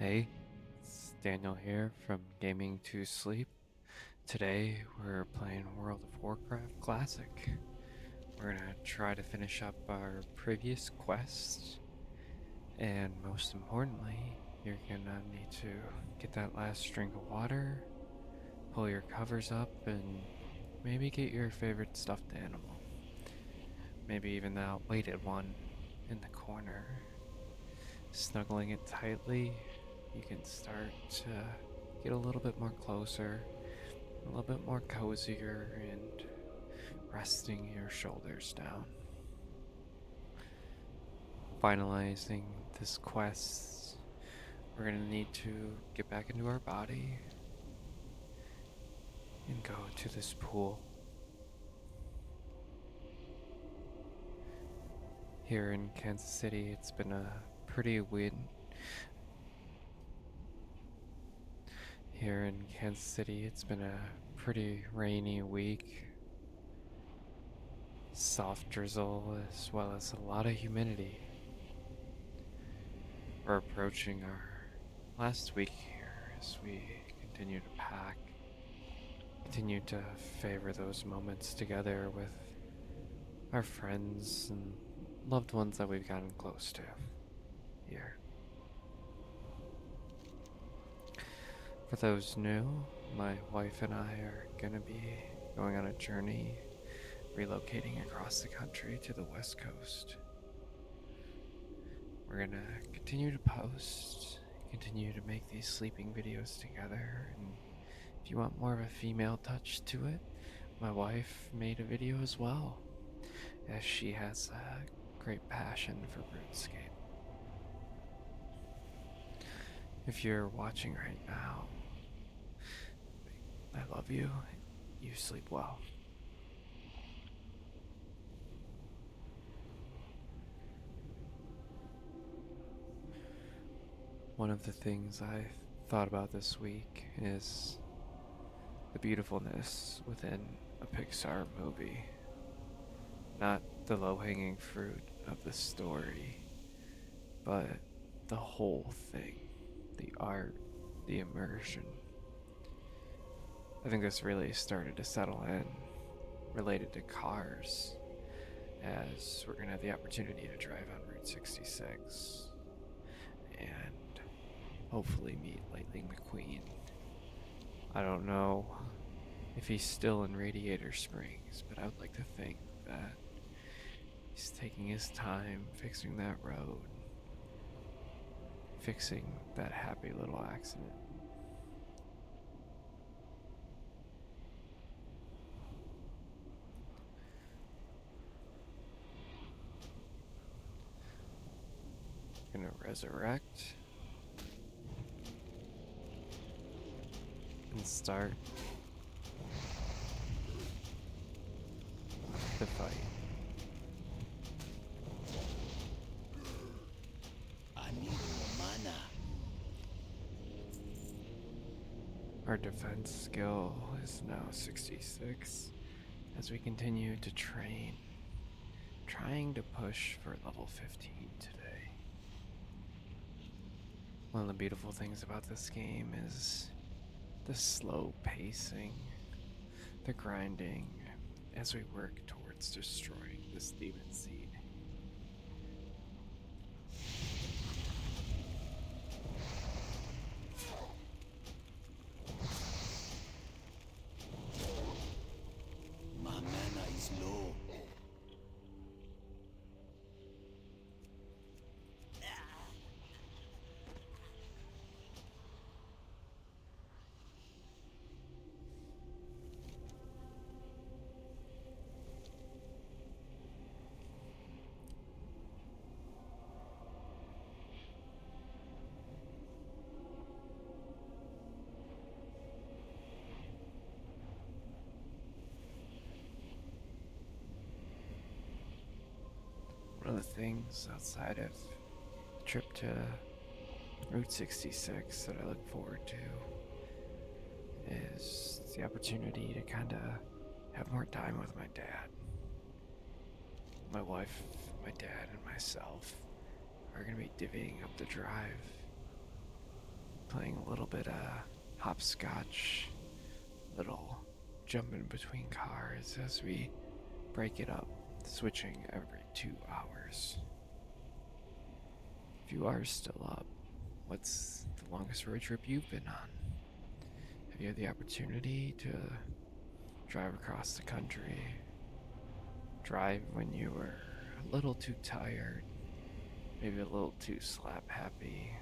Hey, it's Daniel here from Gaming to Sleep. Today we're playing World of Warcraft Classic. We're gonna try to finish up our previous quest, and most importantly, you're gonna need to get that last drink of water, pull your covers up, and maybe get your favorite stuffed animal. Maybe even that weighted one in the corner. Snuggling it tightly, you can start to get a little bit more closer, a little bit more cozier, and resting your shoulders down. Finalizing this quest, we're going to need to get back into our body and go to this pool. Here in Kansas City, it's been a pretty wind. Here in Kansas City, it's been a pretty rainy week. Soft drizzle as well as a lot of humidity. We're approaching our last week here as we continue to pack, continue to favor those moments together with our friends and loved ones that we've gotten close to here. For those new, my wife and I are going to be going on a journey, relocating across the country to the West Coast. We're going to continue to post, continue to make these sleeping videos together, and if you want more of a female touch to it, my wife made a video as well, as she has a great passion for RuneScape. If you're watching right now, I love you. You sleep well. One of the things I thought about this week is the beautifulness within a Pixar movie. Not the low-hanging fruit of the story, but the whole thing. The art, the immersion. I think this really started to settle in related to cars, as we're going to have the opportunity to drive on Route 66 and hopefully meet Lightning McQueen. I don't know if he's still in Radiator Springs, but I would like to think that he's taking his time fixing that road, fixing that happy little accident. Gonna resurrect and start the fight. I need more mana. Our defense skill is now 66 as we continue to train, trying to push for level 15 today. One of the beautiful things about this game is the slow pacing, the grinding as we work towards destroying this demon seed. My mana is low. One of the things outside of the trip to Route 66 that I look forward to is the opportunity to kind of have more time with my dad. My wife, my dad, and myself are going to be divvying up the drive. playing a little bit of hopscotch, little jumping between cars as we break it up, switching every 2 hours. If you are still up, what's the longest road trip you've been on? Have you had the opportunity to drive across the country, drive when you were a little too tired, maybe a little too slap happy,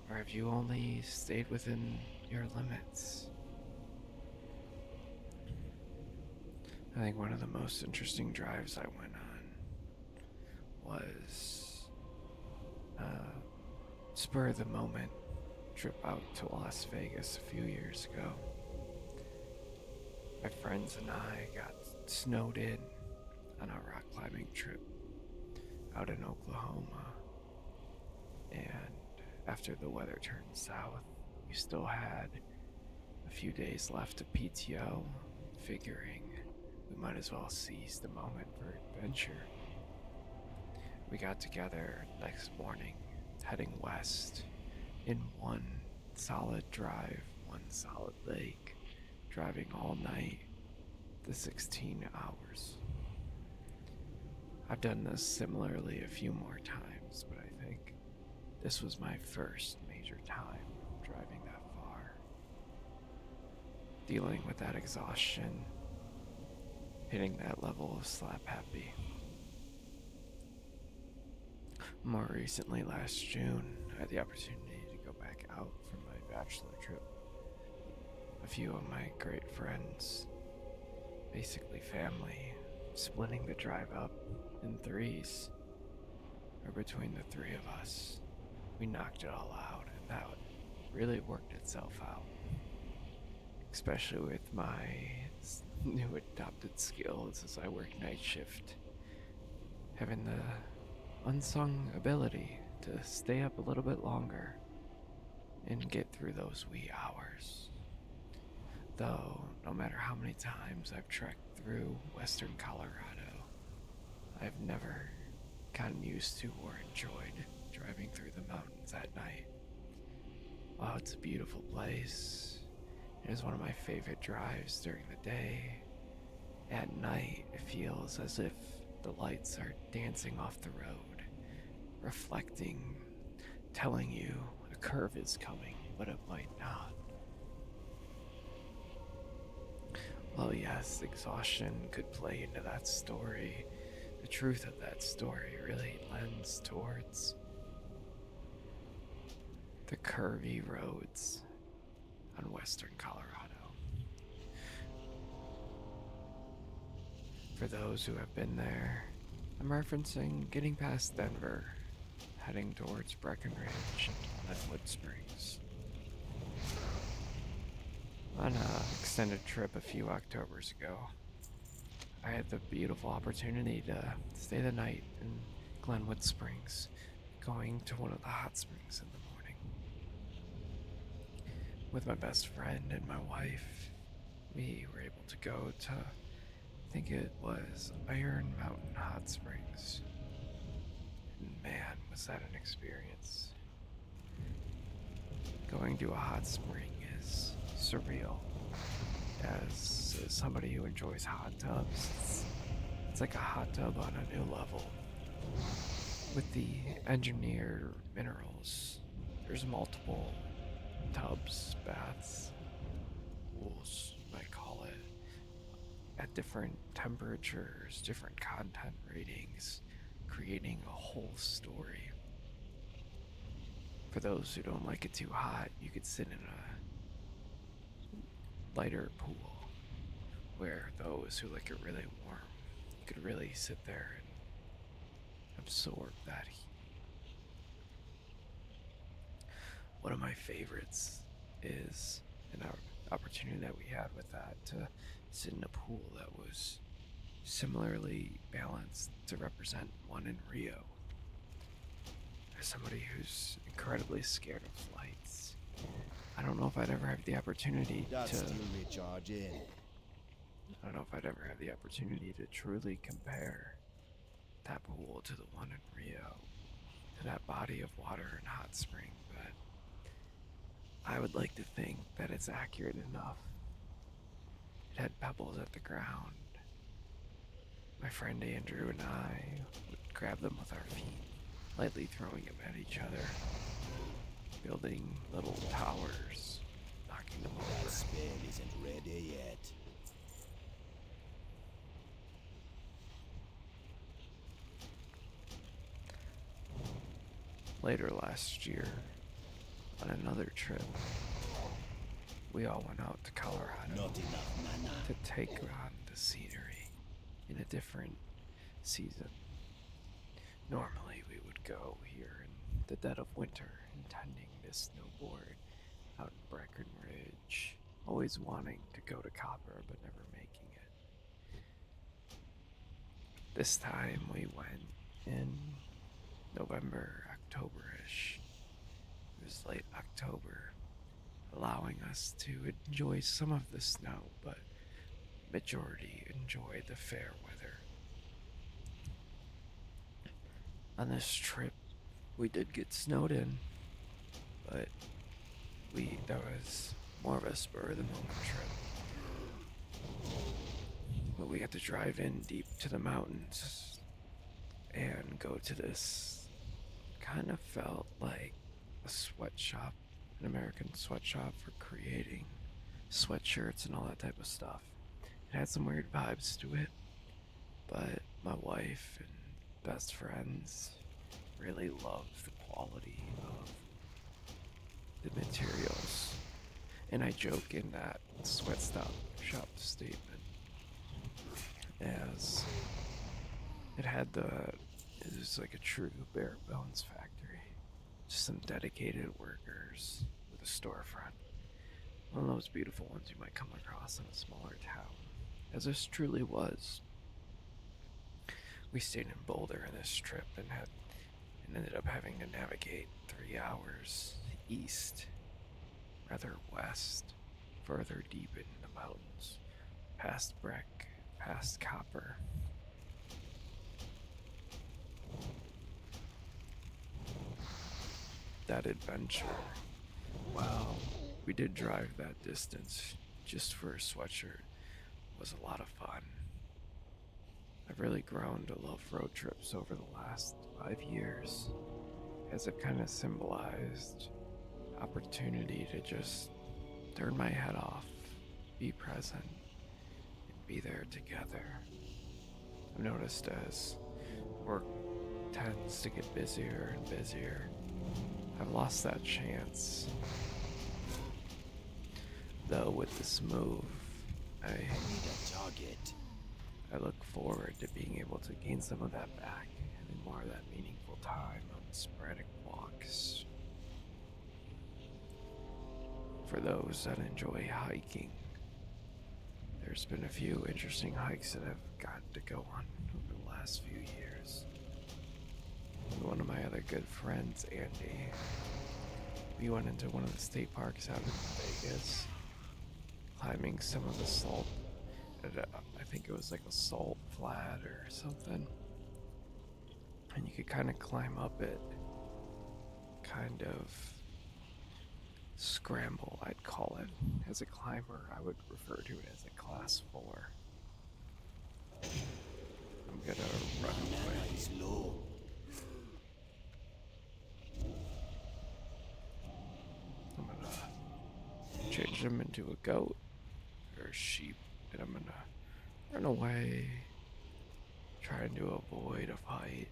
or have you only stayed within your limits? I think one of the most interesting drives I went on was a spur of the moment trip out to Las Vegas a few years ago. My friends and I got snowed in on a rock climbing trip out in Oklahoma, and after the weather turned south, we still had a few days left of PTO, figuring we might as well seize the moment for adventure. We got together next morning, heading west in one solid drive, one solid leg, driving all night, the 16 hours. I've done this similarly a few more times, but I think this was my first major time driving that far. Dealing with that exhaustion, hitting that level of slap happy. More recently, last June, I had the opportunity to go back out for my bachelor trip. A few of my great friends, basically family, splitting the drive up in threes, or between the three of us. We knocked it all out, and that really worked itself out. Especially with my new adopted skills as I work night shift. Having the unsung ability to stay up a little bit longer and get through those wee hours. Though, no matter how many times I've trekked through western Colorado, I've never gotten used to or enjoyed driving through the mountains at night. Oh, it's a beautiful place. It is one of my favorite drives during the day. At night, it feels as if the lights are dancing off the road, reflecting, telling you a curve is coming, but it might not. Well, yes, exhaustion could play into that story. The truth of that story really lends towards the curvy roads on western Colorado. For those who have been there, I'm referencing getting past Denver, heading towards Breckenridge and Glenwood Springs. On an extended trip a few Octobers ago, I had the beautiful opportunity to stay the night in Glenwood Springs, going to one of the hot springs in the morning. With my best friend and my wife, we were able to go to, I think it was Iron Mountain Hot Springs. And man, was that an experience. Going to a hot spring is surreal. As somebody who enjoys hot tubs, it's like a hot tub on a new level. With the engineered minerals, there's multiple tubs, baths, pools, you might call it, at different temperatures, different content ratings, creating a whole story. For those who don't like it too hot, you could sit in a lighter pool, where those who like it really warm, you could really sit there and absorb that heat. One of my favorites is an opportunity that we had with that to sit in a pool that was similarly balanced to represent one in Rio. As somebody who's incredibly scared of flights, I don't know if I'd ever have the opportunity That's to. still recharging. I don't know if I'd ever have the opportunity to truly compare that pool to the one in Rio, to that body of water in Hot Spring, but I would like to think that it's accurate enough. It had pebbles at the ground. My friend Andrew and I would grab them with our feet, lightly throwing them at each other, building little towers, knocking them That over. spell isn't ready yet. Later last year, on another trip, we all went out to Colorado Not enough mana. to take on the scenery in a different season. Normally, we would go here in the dead of winter, intending to snowboard out in Breckenridge, always wanting to go to Copper but never making it. This time we went in November, October-ish. It was late October, allowing us to enjoy some of the snow, but majority enjoy the fair weather. On this trip, we did get snowed in, but that was more of a spur of the moment trip. But we had to drive in deep to the mountains and go to this kind of felt like a sweatshop, an American sweatshop for creating sweatshirts and all that type of stuff. It had some weird vibes to it, but my wife and best friends really loved the quality of the materials. And I joke in that shop statement as it was like a true bare bones factory. Just some dedicated workers with a storefront. One of those beautiful ones you might come across in a smaller town, as this truly was. We stayed in Boulder on this trip and ended up having to navigate 3 hours east, rather west, further deep in the mountains, past Breck, past Copper. That adventure, wow, we did drive that distance just for a sweatshirt, was a lot of fun. I've really grown to love road trips over the last 5 years, as it kind of symbolized opportunity to just turn my head off, be present, and be there together. I've noticed as work tends to get busier and busier, I've lost that chance. Though with this move, I need a target. I look forward to being able to gain some of that back, having more of that meaningful time on sporadic walks. For those that enjoy hiking, there's been a few interesting hikes that I've gotten to go on over the last few years. With one of my other good friends, Andy, we went into one of the state parks out in Vegas, climbing some of the salt. I think it was like a salt flat or something. And you could kind of climb up it, kind of scramble, I'd call it. As a climber, I would refer to it as a class 4. I'm gonna run Mana away. is low. I'm gonna change him into a goat or a sheep, and I'm gonna run away, trying to avoid a fight.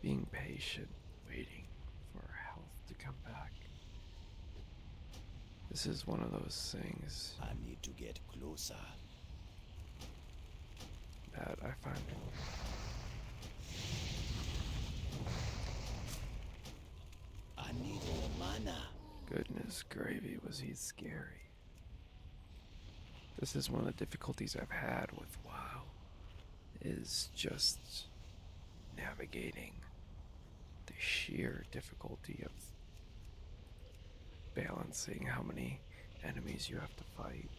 Being patient, waiting for health to come back. This is one of those things I need to get closer. that I find I need more mana. goodness gravy was he scary. This is one of the difficulties I've had with WoW, is just navigating the sheer difficulty of balancing how many enemies you have to fight.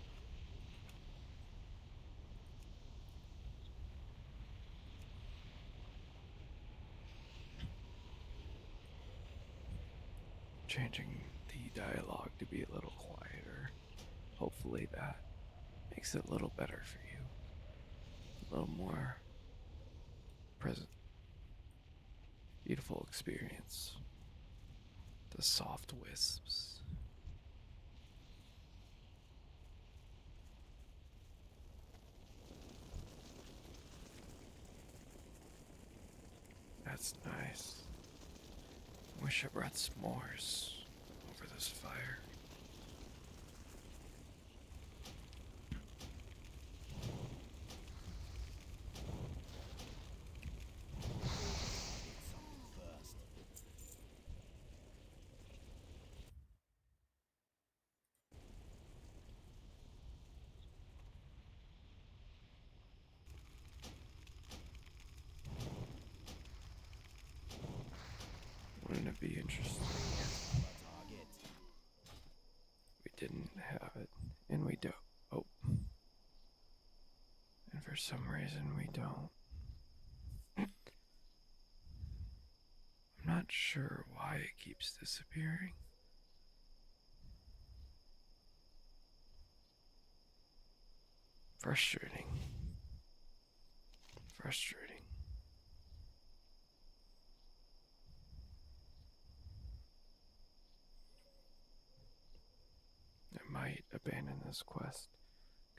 changing the dialogue to be a little quieter. Hopefully that makes it a little better for you. A little more present. Beautiful experience. The soft wisps. That's nice. Wish I brought s'mores over this fire. First. Wouldn't it be interesting if Have a target. we didn't have it and we don't? Oh. And for some reason we don't. I'm not sure why it keeps disappearing. Frustrating. Frustrating. I might abandon this quest,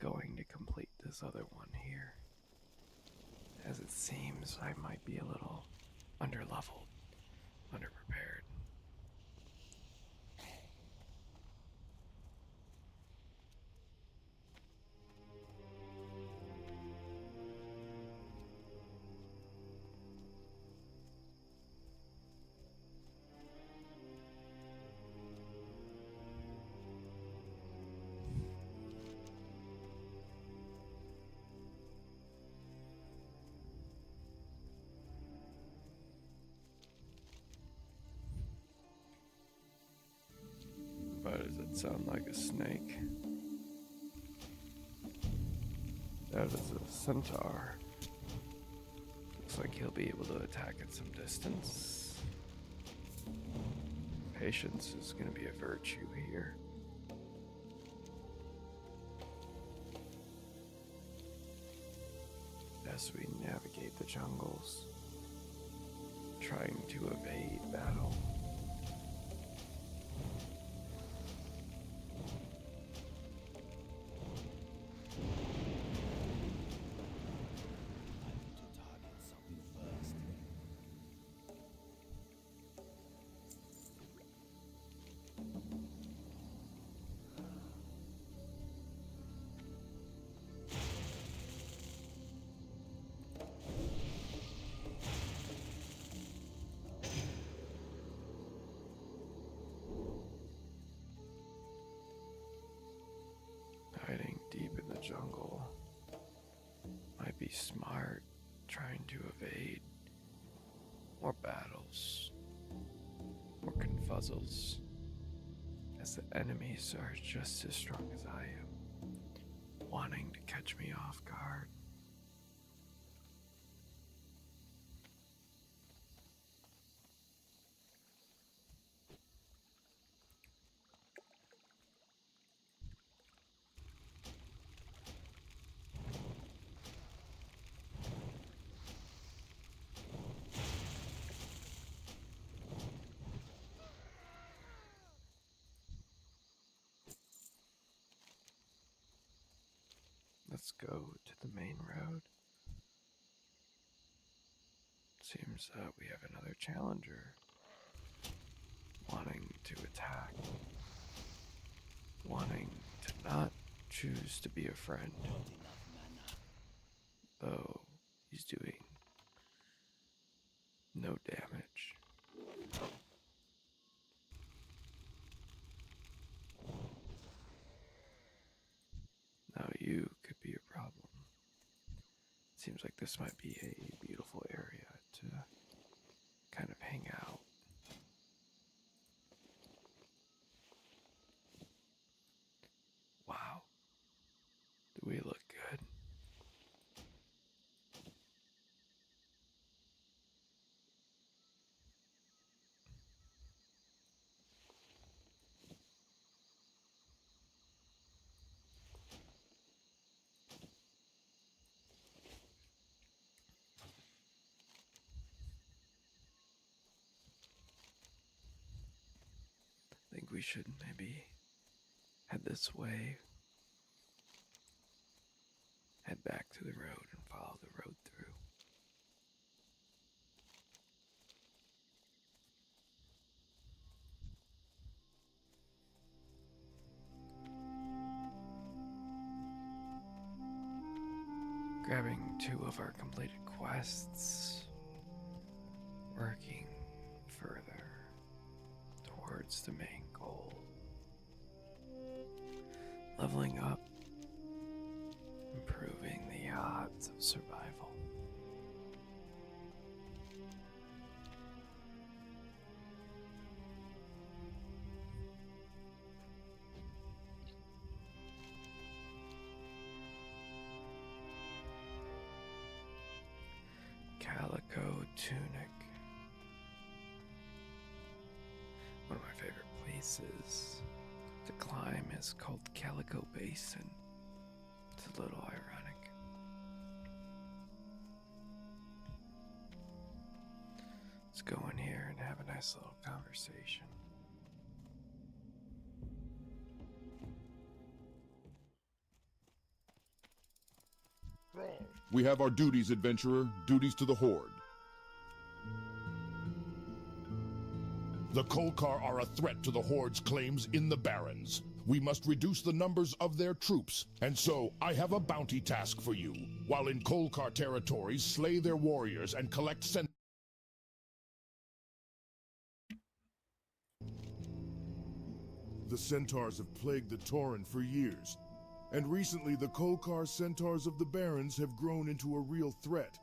going to complete this other one here, as it seems I might be a little underleveled, underprepared. Why does it sound like a snake? That is a centaur. Looks like he'll be able to attack at some distance. Patience is going to be a virtue here. As we navigate the jungles, trying to evade battle. I need to target something first. Hiding deep in the jungle might be smart, trying to evade more battles, more confuzzles, as the enemies are just as strong as I am, wanting to catch me off guard. Let's go to the main road. Seems we have another challenger wanting to attack, wanting to not choose to be a friend, Not enough mana. though he's doing no damage. Now you could be a problem. Seems like this might be a beautiful area to kind of hang out. Wow. Do we look good? we should maybe head this way, head back to the road, and follow the road through. Grabbing 2 of our completed quests, working further towards the main goal. Leveling up, improving the odds of survival. Calico Tunic. One of my favorite places to climb is called Calico Basin. It's a little ironic. Let's go in here and have a nice little conversation. We have our duties, adventurer. Duties to the Horde. The Kolkar are a threat to the Horde's claims in the Barrens. We must reduce the numbers of their troops, and so I have a bounty task for you. While in Kolkar territories, slay their warriors and collect The centaurs have plagued the Tauren for years, and recently the Kolkar centaurs of the Barrens have grown into a real threat.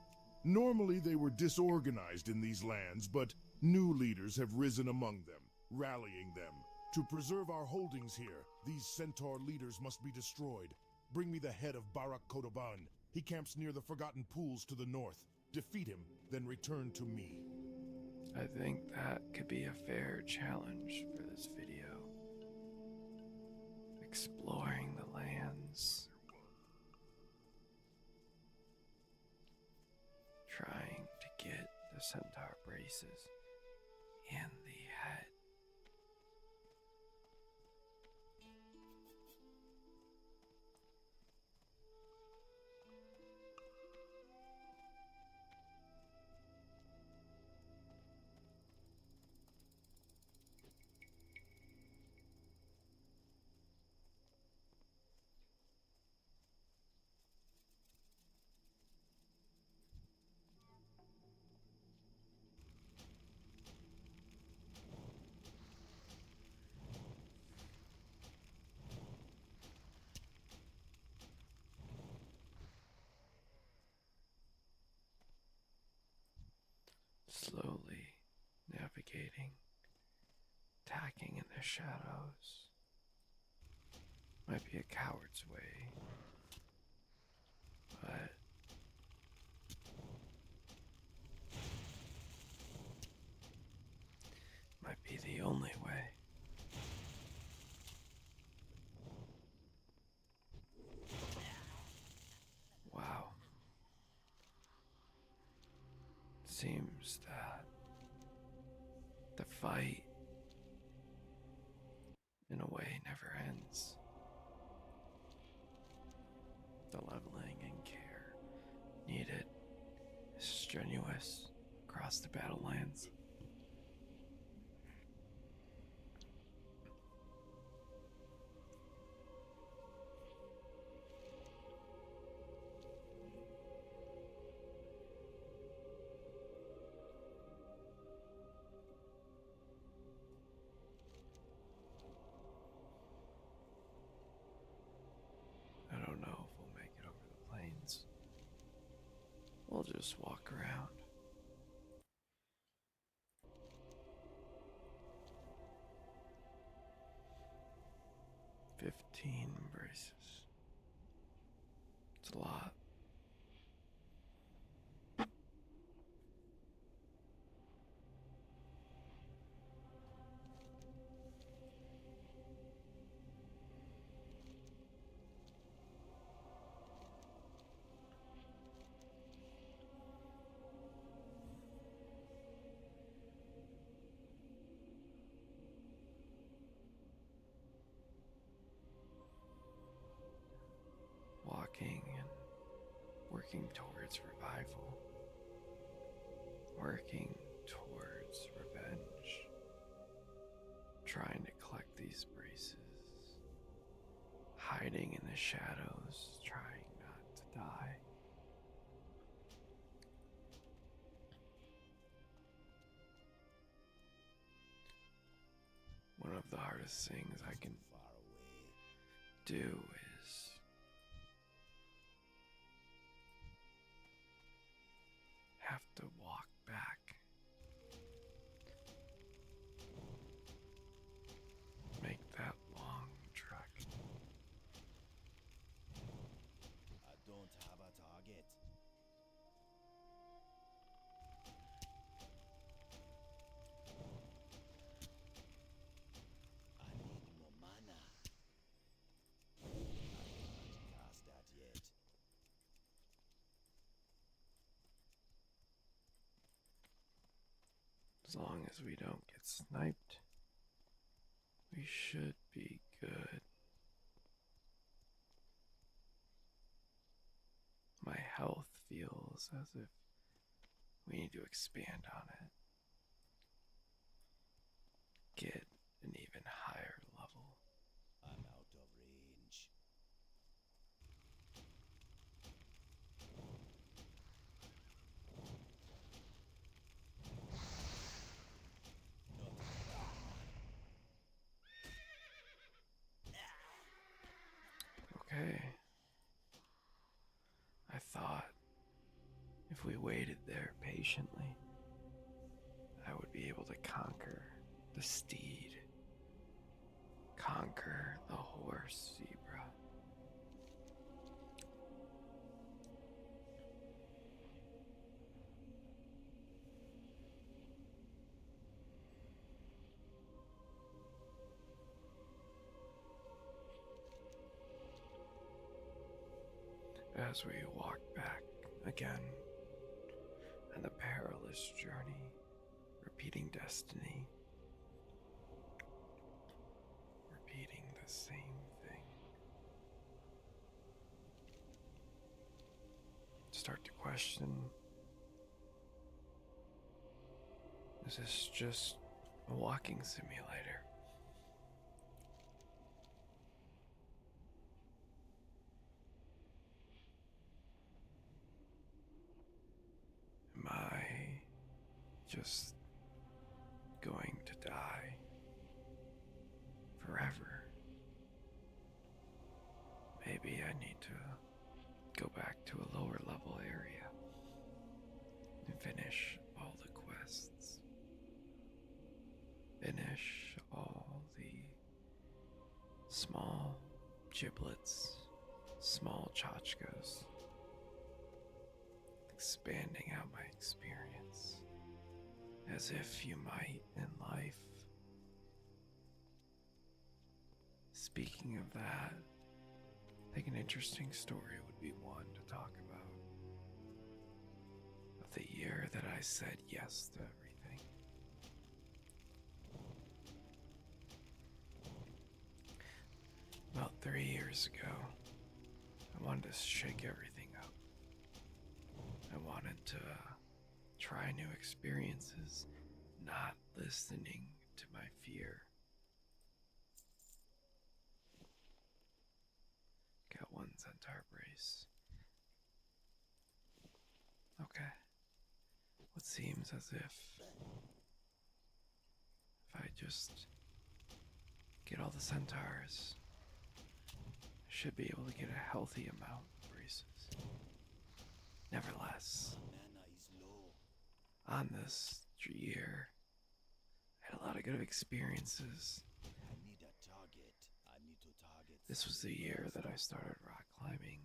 Normally they were disorganized in these lands, but new leaders have risen among them, rallying them. To preserve our holdings here, these centaur leaders must be destroyed. Bring me the head of Barak Kodoban. He camps near the Forgotten Pools to the north. Defeat him, then return to me. I think that could be a fair challenge for this video. Exploring the lands. Trying to get the centaur braces in the head. Slowly navigating, tacking in the shadows. Might be a coward's way, but might be the only way. Wow. Seems that the fight, in a way, never ends. The leveling and care needed is strenuous across the Battlelands. I don't know if we'll make it over the plains. We'll just walk around. "15 braces. It's a lot. working towards revival, working towards revenge, trying to collect these braces, hiding in the shadows, trying not to die. One of the hardest things I can Far away. do is have to walk back. Make that long trek. I don't have a target. I need more mana. I can't cast that yet. As long as we don't get sniped, we should be good. My health feels as if we need to expand on it. Get an even higher level. I'm out of range. Okay. I thought if we waited there patiently, I would be able to conquer the steed, conquer the horse zebra. As we walk back again on the perilous journey, repeating destiny, repeating the same thing, start to question, is this just a walking simulator? Am I just going to die forever? Maybe I need to go back to a lower level area and finish all the quests. Finish all the small giblets, small tchotchkes, expanding out my experience as if you might in life. Speaking of that, I think an interesting story would be one to talk about. Of the year that I said yes to everything. About 3 years ago, I wanted to shake everything up. I wanted to try new experiences, not listening to my fear. Got one centaur brace. Okay. What seems as if I just get all the centaurs, I should be able to get a healthy amount of braces. Nevertheless, My mana is low. on this year, I had a lot of good experiences. I need a target. I need to target. This was the year that I started rock climbing,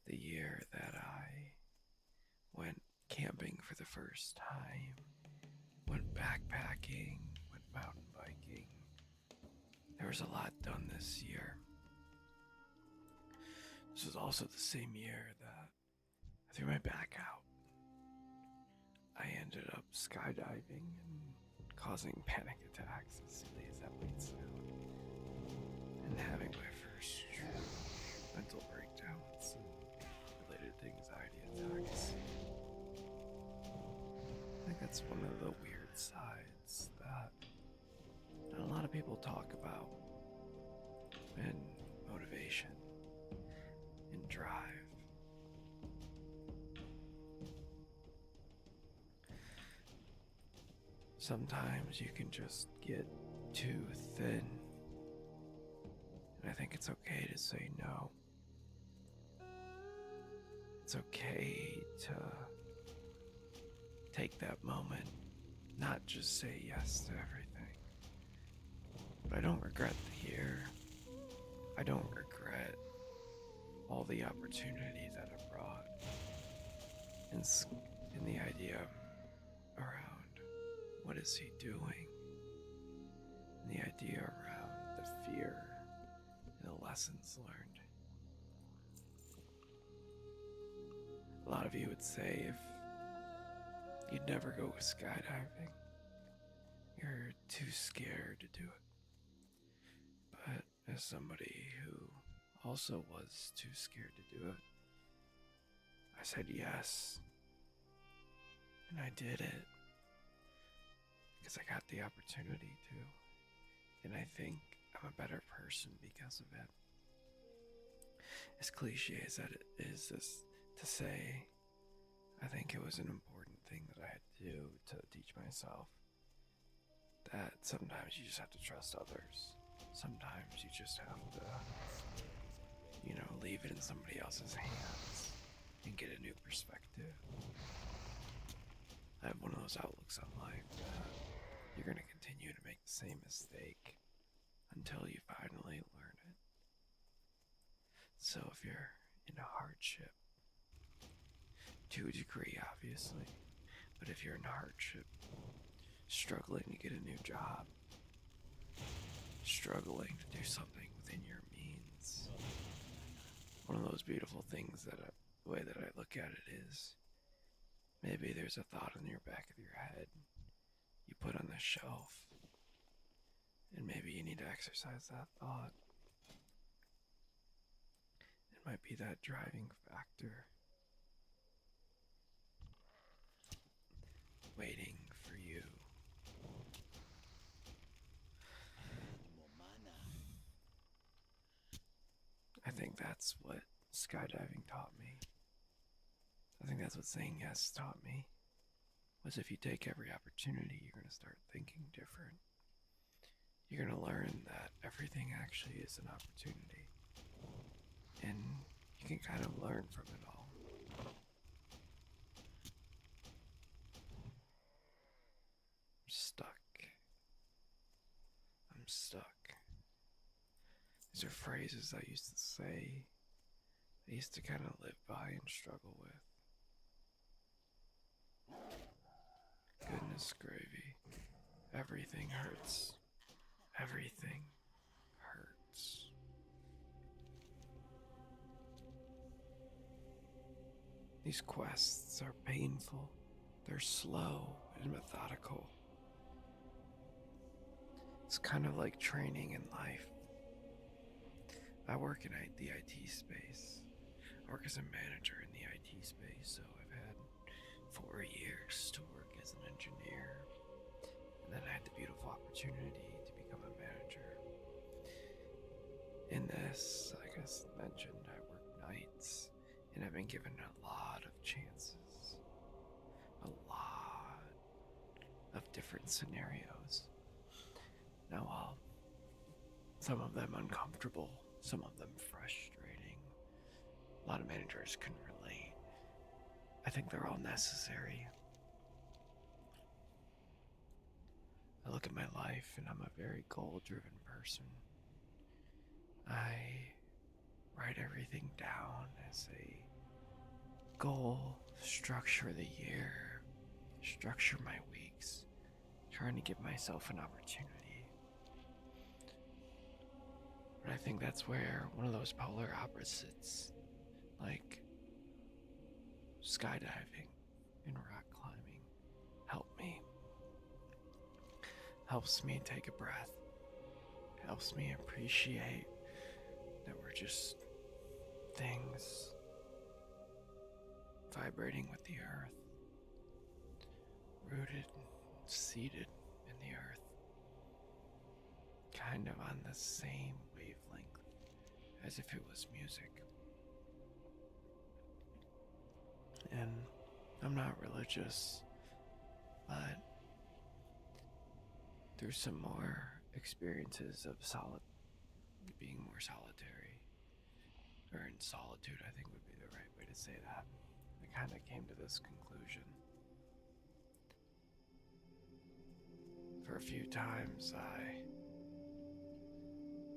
the year that I went camping for the first time, went backpacking, went mountain biking. There was a lot done this year. This was also the same year that I threw my back out. I ended up skydiving and causing panic attacks, as silly as that might sound, and having my first true mental breakdowns related to anxiety attacks. I think that's one of the weird sides that not a lot of people talk about in motivation and drive. Sometimes you can just get too thin, and I think it's okay to say no. It's okay to take that moment, not just say yes to everything. But I don't regret the year. I don't regret all the opportunity that it brought. And the idea around what is he doing? And the idea around the fear and the lessons learned. A lot of you would say if you'd never go skydiving, you're too scared to do it. But as somebody who also was too scared to do it, I said yes. And I did it. Because I got the opportunity to. And I think I'm a better person because of it. As cliche as that it is to say, I think it was an important thing that I had to do to teach myself that sometimes you just have to trust others. Sometimes you just have to, leave it in somebody else's hands and get a new perspective. I have one of those outlooks on life that you're going to continue to make the same mistake until you finally learn it. So if you're in a hardship, to a degree obviously, but if you're in hardship, struggling to get a new job, struggling to do something within your means, one of those beautiful things that the way that I look at it is, maybe there's a thought in your back of your head you put on the shelf, and maybe you need to exercise that thought. It might be that driving factor waiting for you. I think that's what skydiving taught me. I think that's what saying yes taught me. Was if you take every opportunity, you're going to start thinking different. You're going to learn that everything actually is an opportunity. And you can kind of learn from it all. I'm stuck. These are phrases I used to say, I used to kind of live by and struggle with. Goodness gravy. Everything hurts. Everything hurts. These quests are painful. They're slow and methodical. It's kind of like training in life. I work in the IT space. I work as a manager in the IT space, so I've had 4 years to work as an engineer. And then I had the beautiful opportunity to become a manager. In this, like I mentioned, I work nights, and I've been given a lot of chances. A lot of different scenarios. Now, some of them uncomfortable, some of them frustrating. A lot of managers can relate. I think they're all necessary. I look at my life and I'm a very goal-driven person. I write everything down as a goal, structure the year, structure my weeks, trying to give myself an opportunity. But I think that's where one of those polar opposites, like skydiving and rock climbing, help me. Helps me take a breath. Helps me appreciate that we're just things vibrating with the earth, rooted, seated in the earth, kind of on the same wavelength as if it was music. And I'm not religious, but through some more experiences of being more solitary, or in solitude, I think would be the right way to say that, I kind of came to this conclusion. For a few times,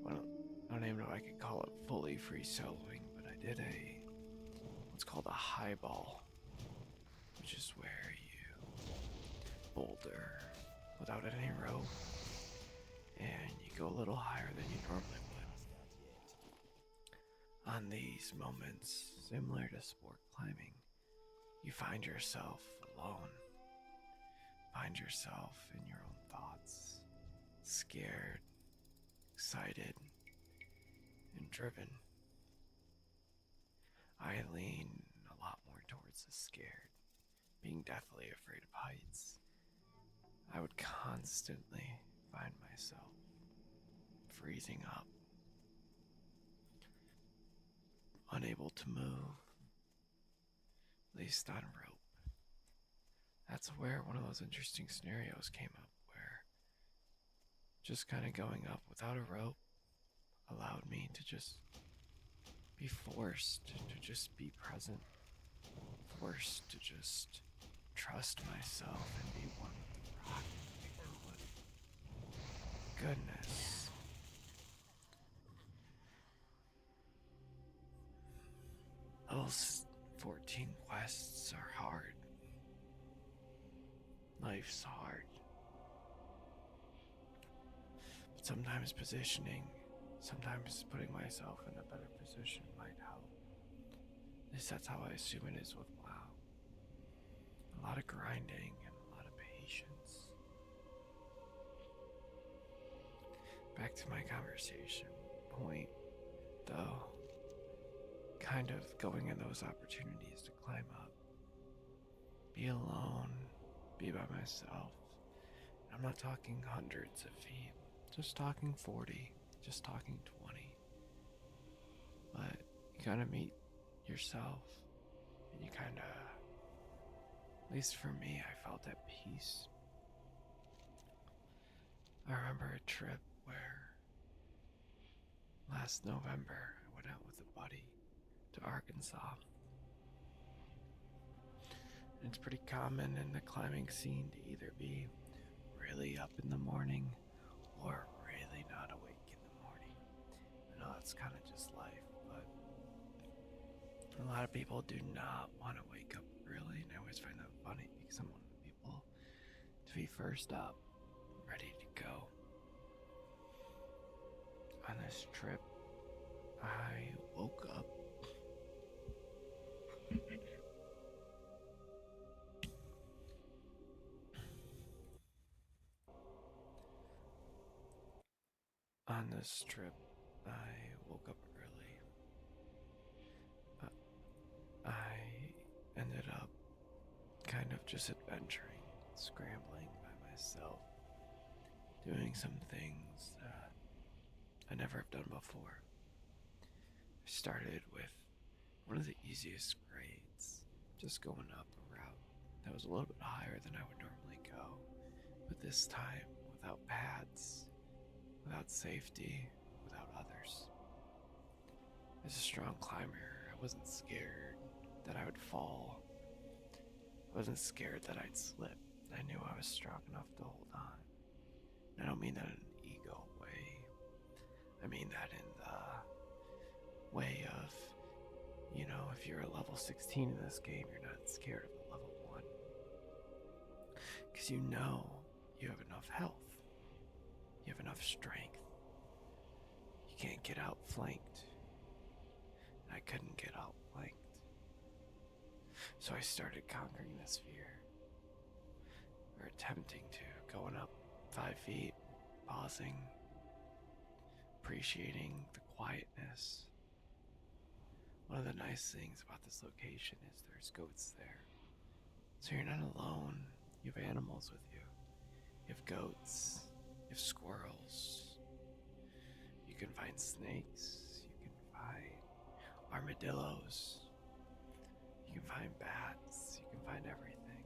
well, I don't even know if I could call it fully free soloing, but I did what's called a highball, which is where you boulder without any rope, and you go a little higher than you normally would. On these moments, similar to sport climbing, you find yourself alone, find yourself in your own thoughts, scared, excited, and driven. I lean a lot more towards the scared, being deathly afraid of heights. I would constantly find myself freezing up, unable to move, at least on rope. That's where one of those interesting scenarios came up, where just kind of going up without a rope allowed me to just be forced to just be present, forced to just trust myself and be one with the rock. Goodness. Those 14 quests are hard. Life's hard. But sometimes positioning, sometimes putting myself in a better position might help. At least that's how I assume it is with WoW. A lot of grinding and a lot of patience. Back to my conversation point, though. Kind of going in those opportunities to climb up. Be alone, be by myself. I'm not talking hundreds of feet, just talking 40, just talking 20. But you kind of meet yourself, and you kind of, at least for me, I felt at peace. I remember a trip where last November I went out with a buddy to Arkansas. And it's pretty common in the climbing scene to either be really up in the morning or really not awake in the morning. I know that's kind of just life, but a lot of people do not want to wake up early, and I always find that funny because I'm one of the people to be first up, ready to go. On this trip, I woke up on this trip, I woke up early. I ended up kind of just adventuring, scrambling by myself, doing some things that I never have done before. I started with one of the easiest grades, just going up a route that was a little bit higher than I would normally go, but this time without pads, without safety, without others. As a strong climber, I wasn't scared that I would fall. I wasn't scared that I'd slip. I knew I was strong enough to hold on. And I don't mean that in an ego way. I mean that in the way of, if you're a level 16 in this game, you're not scared of a level 1. Because you know you have enough health. You have enough strength. You can't get outflanked. I couldn't get outflanked. So I started conquering this fear. Or attempting to, going up 5 feet, pausing, appreciating the quietness, One of the nice things about this location is there's goats there. So you're not alone. You have animals with you. You have goats. You have squirrels. You can find snakes. You can find armadillos. You can find bats. You can find everything.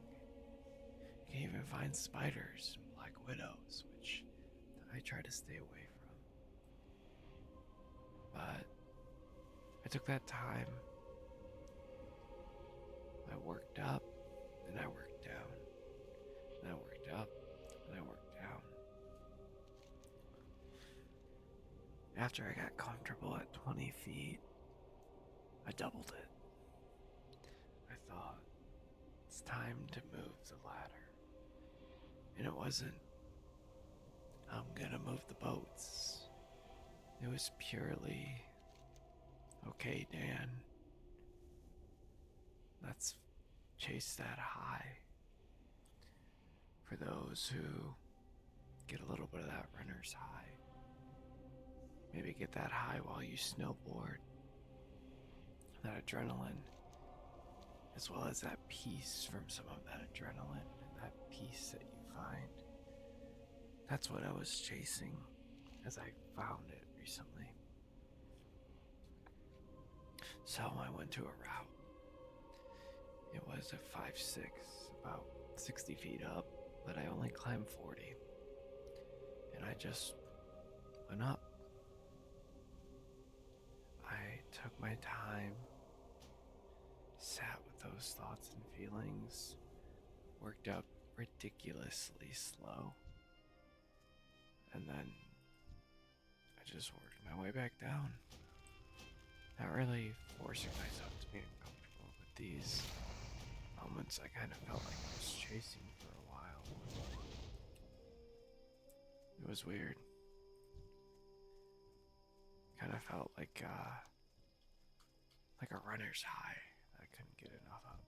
You can even find spiders and black widows, which I try to stay away from. But I took that time. I worked up, then I worked down. Then I worked up, then I worked down. After I got comfortable at 20 feet, I doubled it. I thought, it's time to move the ladder. And it wasn't, I'm gonna move the boats. It was purely, okay, Dan, let's chase that high. For those who get a little bit of that runner's high, maybe get that high while you snowboard, that adrenaline, as well as that peace from some of that adrenaline and that peace that you find. That's what I was chasing as I found it recently. So I went to a route. It was a 5-6, about 60 feet up, but I only climbed 40. And I just went up. I took my time, sat with those thoughts and feelings, worked up ridiculously slow, and then I just worked my way back down. Not really forcing myself to be uncomfortable with these moments. I kind of felt like I was chasing for a while. It was weird. Kind of felt like a runner's high that I couldn't get enough of.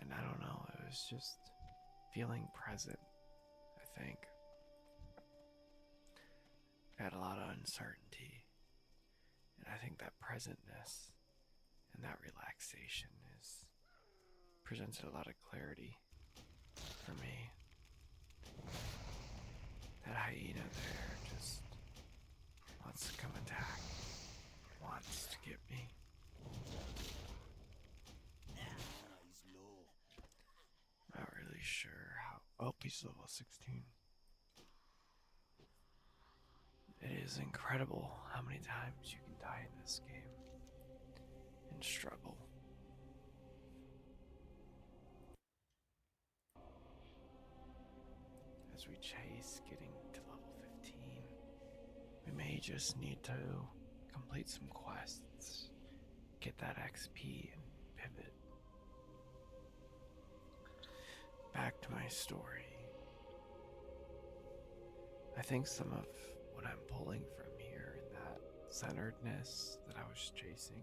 And I don't know, it was just feeling present, I think. I had a lot of uncertainty, and I think that presentness and that relaxation presented a lot of clarity for me. That hyena there just wants to come attack, wants to get me. He's low. Not really sure how. Oh, he's level 16. It is incredible how many times you can die in this game and struggle. As we chase getting to level 15, we may just need to complete some quests, get that XP, and pivot. Back to my story. I think some of what I'm pulling from here and that centeredness that I was chasing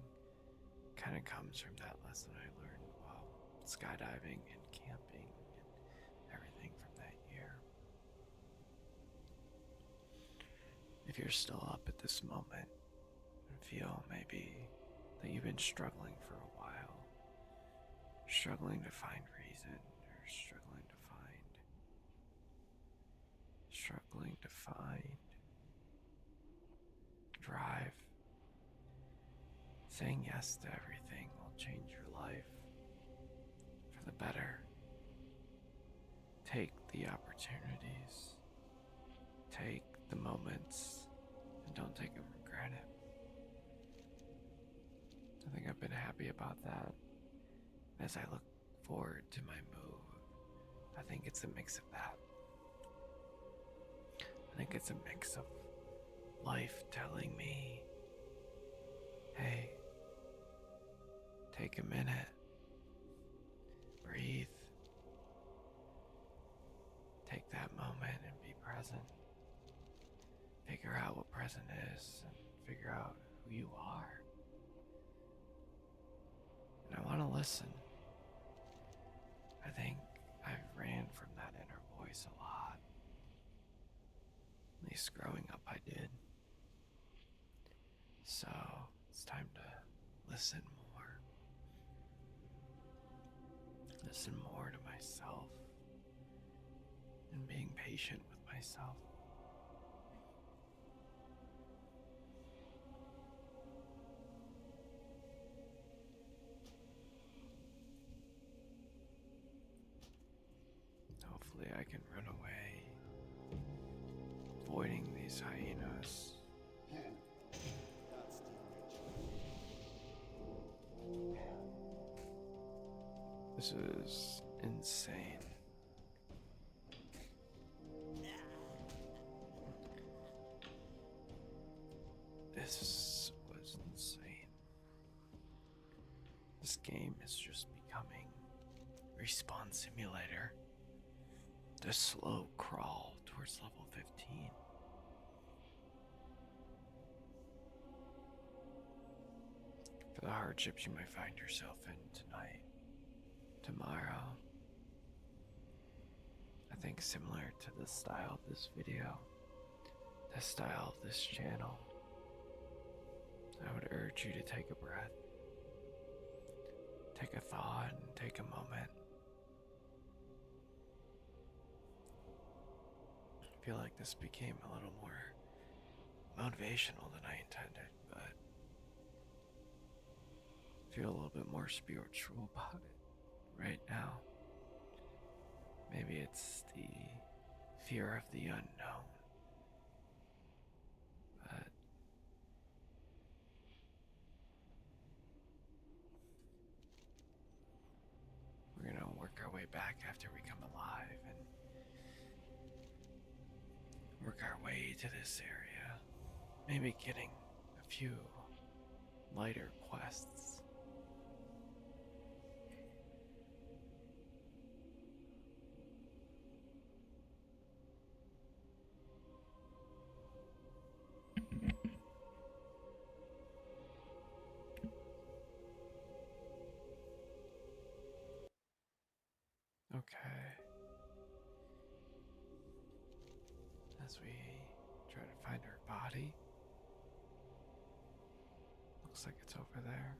kind of comes from that lesson I learned while skydiving and camping and everything from that year. If you're still up at this moment and feel maybe that you've been struggling for a while, struggling to find reason or struggling to find drive, saying yes to everything will change your life for the better. Take the opportunities, take the moments, and don't take them for granted. I think I've been happy about that. As I look forward to my move, I think it's a mix of that. I think it's a mix of life telling me, hey, take a minute, breathe, take that moment and be present. Figure out what present is and figure out who you are. And I want to listen. I think I've ran from that inner voice a lot. At least growing up I did. So it's time to listen more. Listen more to myself and being patient with myself. Hopefully, I can run away, avoiding these hyenas. Not still rich. This is insane. This was insane. This game is just becoming Respawn Simulator. The slow crawl towards level 15. For the hardships you might find yourself in tonight, tomorrow. I think similar to the style of this video, the style of this channel, I would urge you to take a breath, take a thought, and take a moment. I feel like this became a little more motivational than I intended, but I feel a little bit more spiritual about it right now. Maybe it's the fear of the unknown, but we're gonna work our way back after we come alive and work our way to this area. Maybe getting a few lighter quests. Okay. As we try to find her body, looks like it's over there.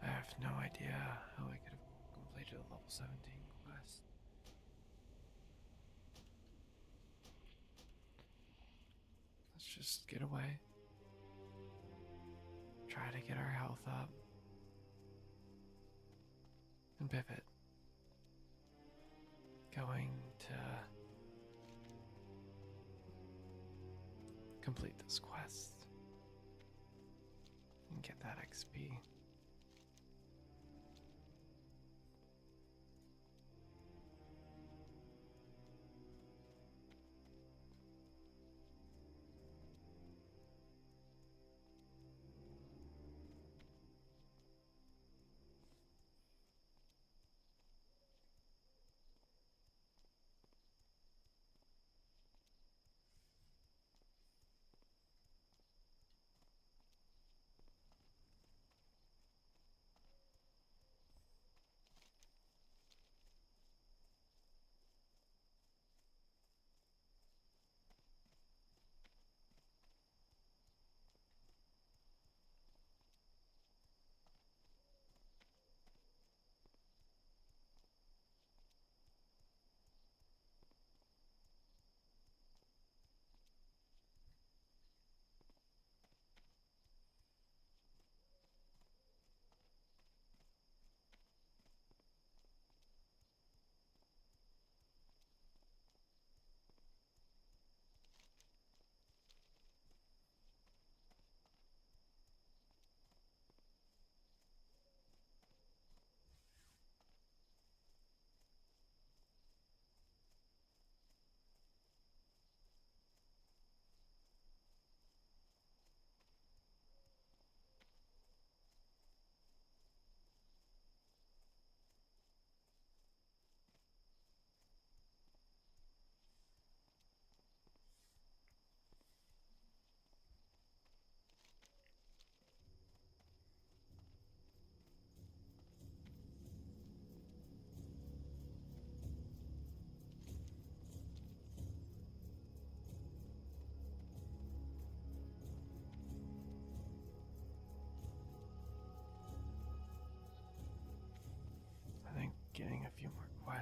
I have no idea how I could have completed a level 17 quest. Let's just get away. Try to get our health up. And pivot. Going to complete this quest and get that XP.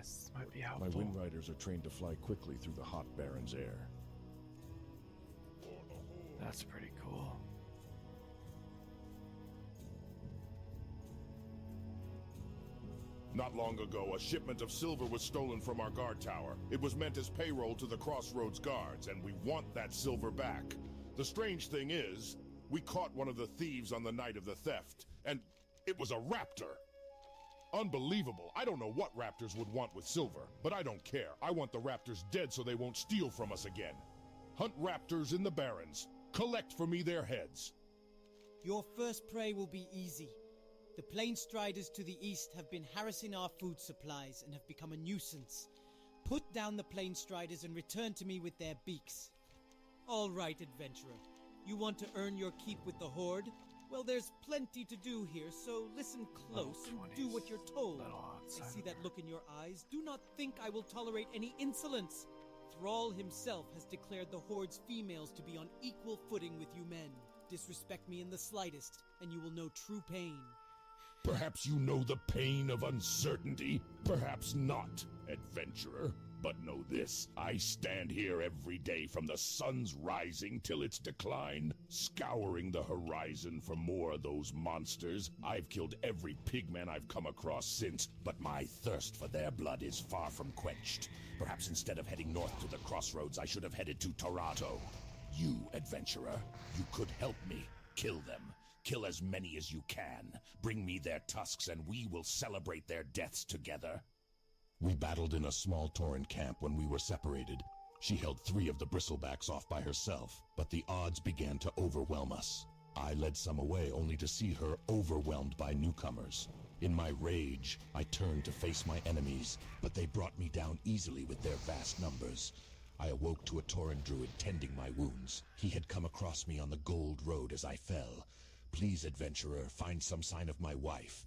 nests might be My helpful. wind riders are trained to fly quickly through the hot Baron's air. That's pretty cool. Not long ago, a shipment of silver was stolen from our guard tower. It was meant as payroll to the Crossroads guards, and we want that silver back. The strange thing is, we caught one of the thieves on the night of the theft, and it was a raptor. Unbelievable. I don't know what raptors would want with silver, but I don't care. I want the raptors dead so they won't steal from us again. Hunt raptors in the Barrens. Collect for me their heads. Your first prey will be easy. The plain striders to the east have been harassing our food supplies and have become a nuisance. Put down the plain striders and return to me with their beaks. All right, adventurer. You want to earn your keep with the Horde? Well, there's plenty to do here, so listen close and do what you're told. I see that look in your eyes. Do not think I will tolerate any insolence. Thrall himself has declared the Horde's females to be on equal footing with you men. Disrespect me in the slightest, and you will know true pain. Perhaps you know the pain of uncertainty. Perhaps not, adventurer. But know this, I stand here every day from the sun's rising till its decline, scouring the horizon for more of those monsters. I've killed every pigman I've come across since, but my thirst for their blood is far from quenched. Perhaps instead of heading north to the Crossroads, I should have headed to Toronto. You, adventurer, you could help me. Kill them. Kill as many as you can. Bring me their tusks and we will celebrate their deaths together. We battled in a small Tauren camp when we were separated. She held 3 of the bristlebacks off by herself, but the odds began to overwhelm us. I led some away only to see her overwhelmed by newcomers. In my rage, I turned to face my enemies, but they brought me down easily with their vast numbers. I awoke to a Tauren druid tending my wounds. He had come across me on the Gold Road as I fell. Please, adventurer, find some sign of my wife.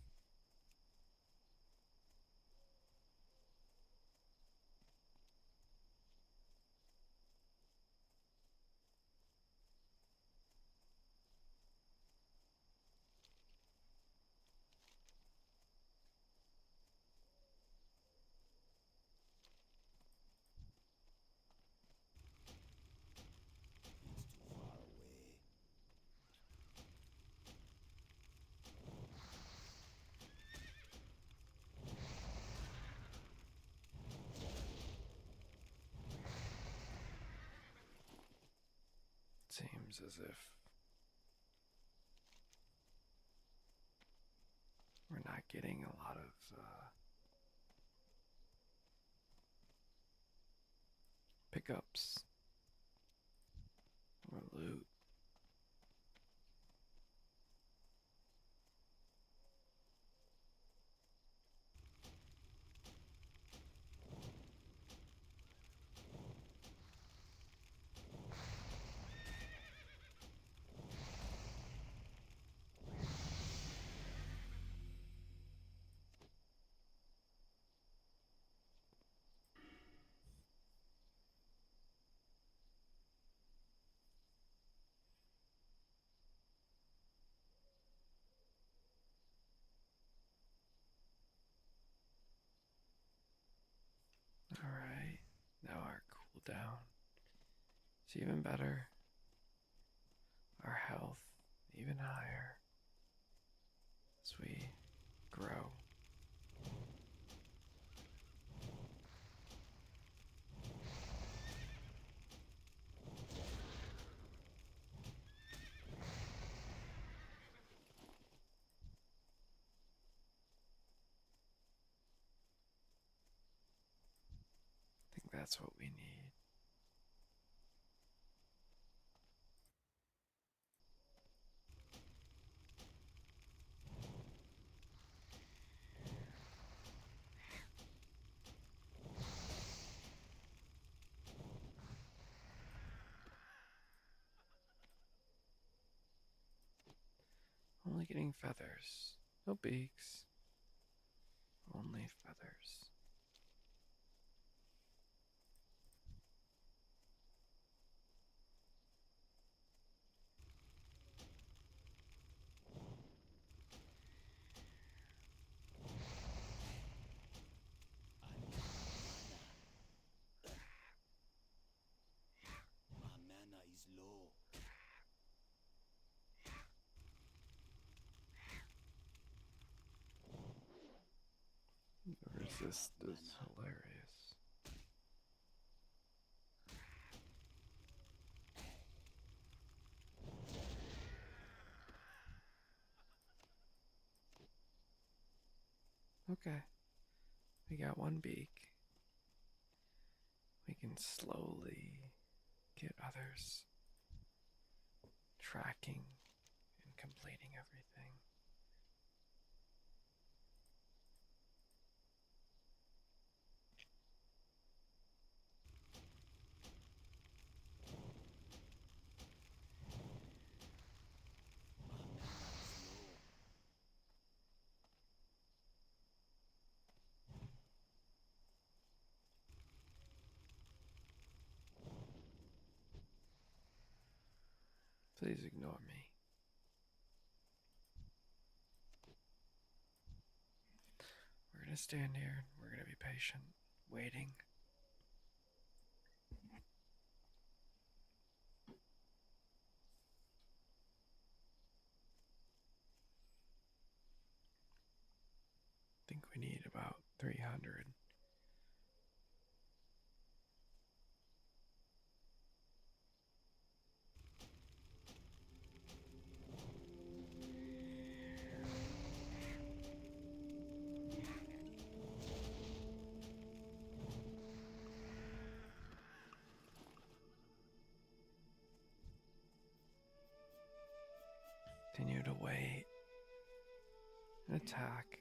It's too far away. Seems as if we're not getting a lot of pickups or loot. Alright, now our cooldown is even better. Our health even higher as we grow. I think that's what we need. Only getting feathers. No beaks. Only feathers. This is hilarious. Okay, we got one beak. We can slowly get others tracking and completing everything. Please ignore me. We're gonna stand here. We're gonna be patient, waiting. I think we need about 300. Continue to wait and attack.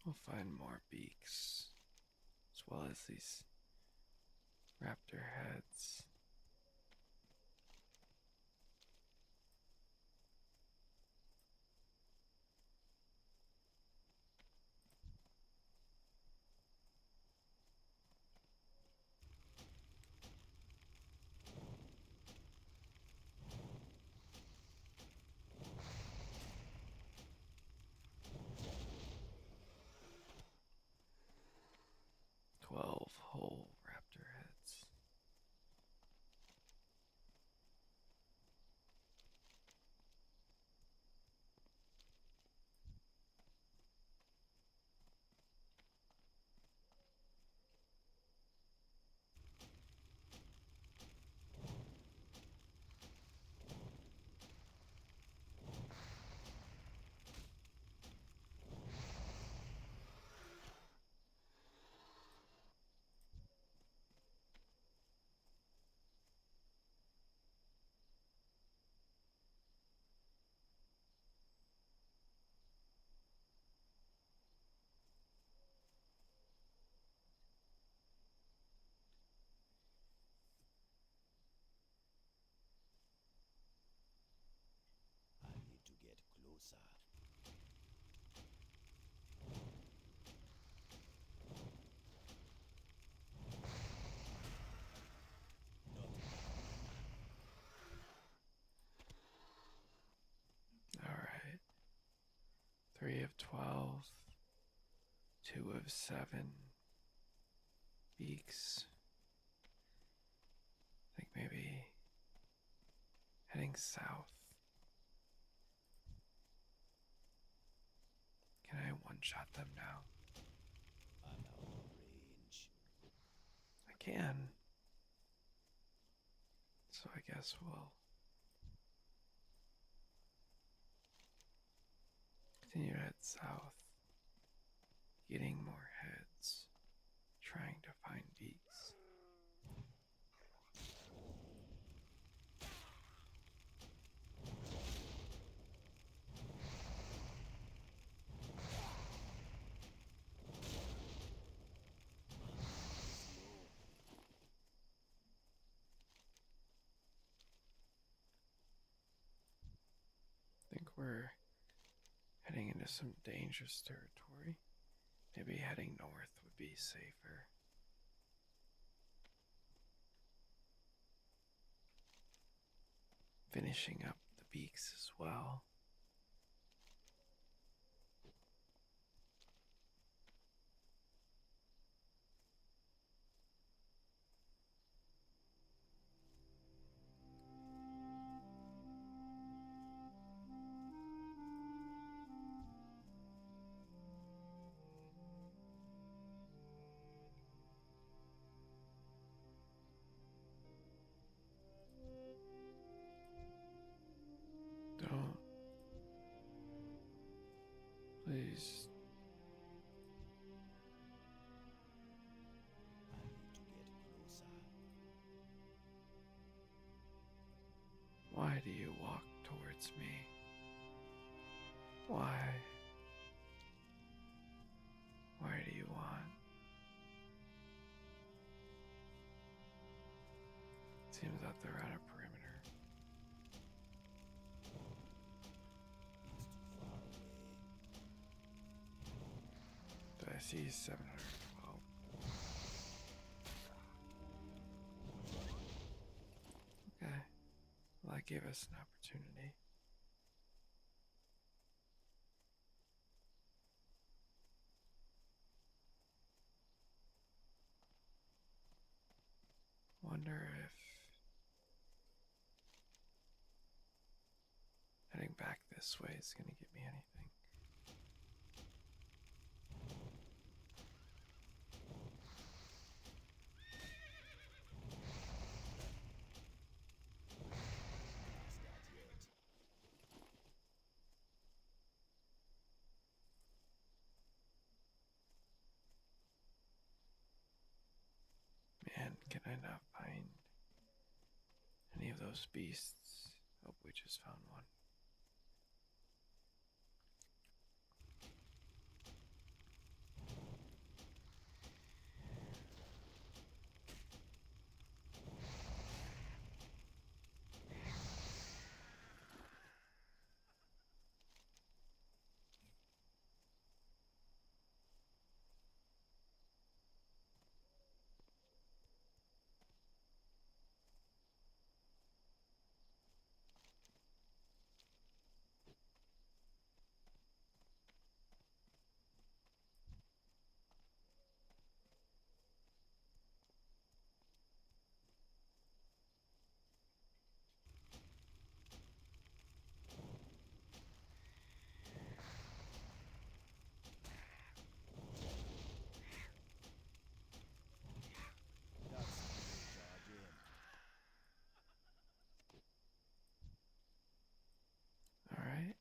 We'll find more beaks, as well as these raptor heads. Whole raptor heads. I need to get closer. Alright. 3 of 12. 2 of 7. Beaks. I think maybe heading south. Can I one-shot them now? I'm out of range. I can. So I guess we'll continue to head south, getting more heads, trying to find beaks. we're heading into some dangerous territory. Maybe heading north would be safer. Finishing up the beaks as well. Don't. Please. I need to get closer. Why do you walk towards me? Why? Why do you want? Seems that they're at a perimeter. It's too far away. Do I see 712? Okay. Well, that gave us an opportunity. Wonder if heading back this way is going to give me anything. Past that yet. Man, can I not find any of those beasts? Oh, we just found one. That's the charge in. All right.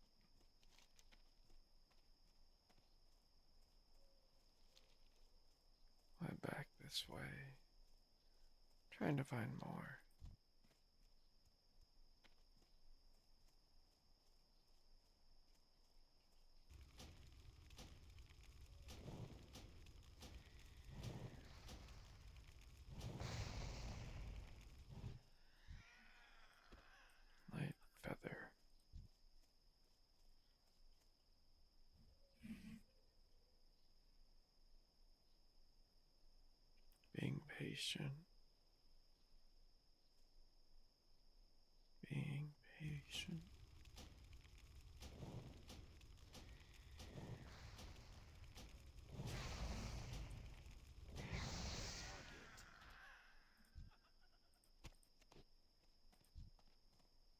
Went back this way. Trying to find more. Light feather. Being patient. Being patient.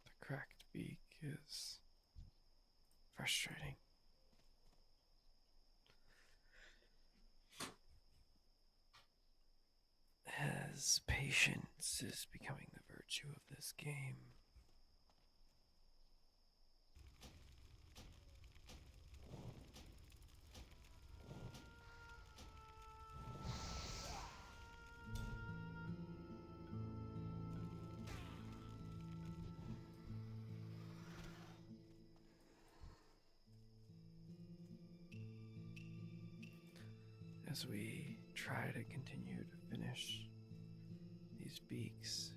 The cracked beak is frustrating. As patience is becoming the virtue of this game. As we try to continue to finish these beaks,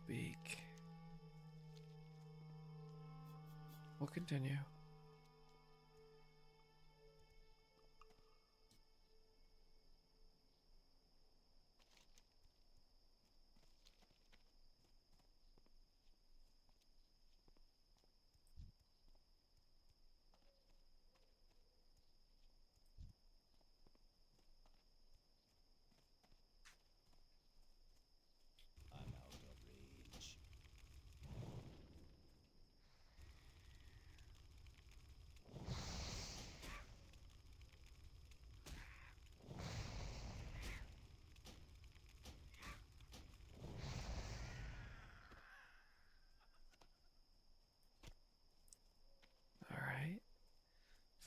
speak. We'll continue. I'm out of range. Alright.